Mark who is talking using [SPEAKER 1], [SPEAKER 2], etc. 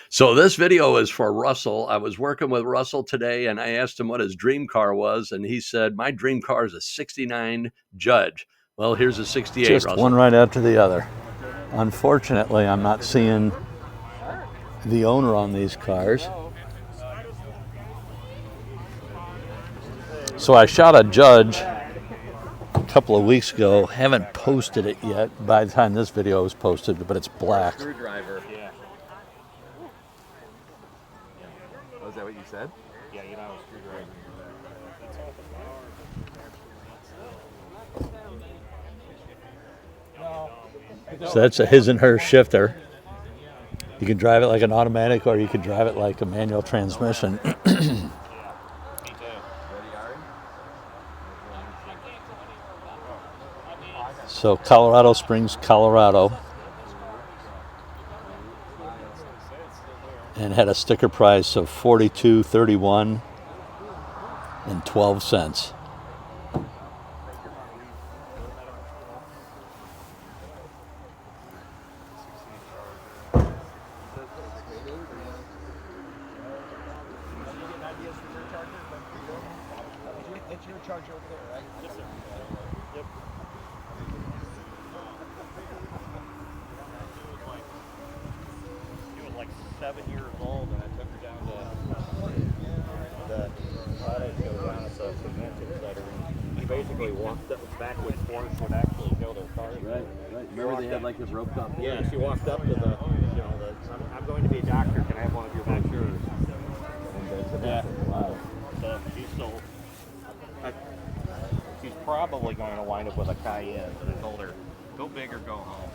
[SPEAKER 1] So this video is for Russell. I was working with Russell today and I asked him what his dream car was. And he said, my dream car is a 69 Judge. Well, here's a 68,
[SPEAKER 2] Just
[SPEAKER 1] Russell.
[SPEAKER 2] one right after the other. Unfortunately, I'm not seeing the owner on these cars. So I shot a Judge a couple of weeks ago. Haven't posted it yet by the time this video is posted, but it's black.
[SPEAKER 3] Screwdriver. Yeah. Was that what you said? Yeah, you know, a screwdriver.
[SPEAKER 2] So that's a his and her shifter. You can drive it like an automatic or you can drive it like a manual transmission. So Colorado Springs, Colorado. And had a sticker price of $42.31 and 12 cents.
[SPEAKER 3] It's your charger over there, right? Yes, sir. Yep. She was like 7 years old, and I took her down to the auto show down at the convention center. And he basically walked up backwards forwards would actually show their cars.
[SPEAKER 1] Right. Remember they had like this roped up?
[SPEAKER 3] Yeah, she walked up to the, I'm going to be a doctor. Can I have one of your brochures? Yeah.
[SPEAKER 1] Wow.
[SPEAKER 3] So she's probably going to wind up with a Cayenne. And I told her, go big or go home.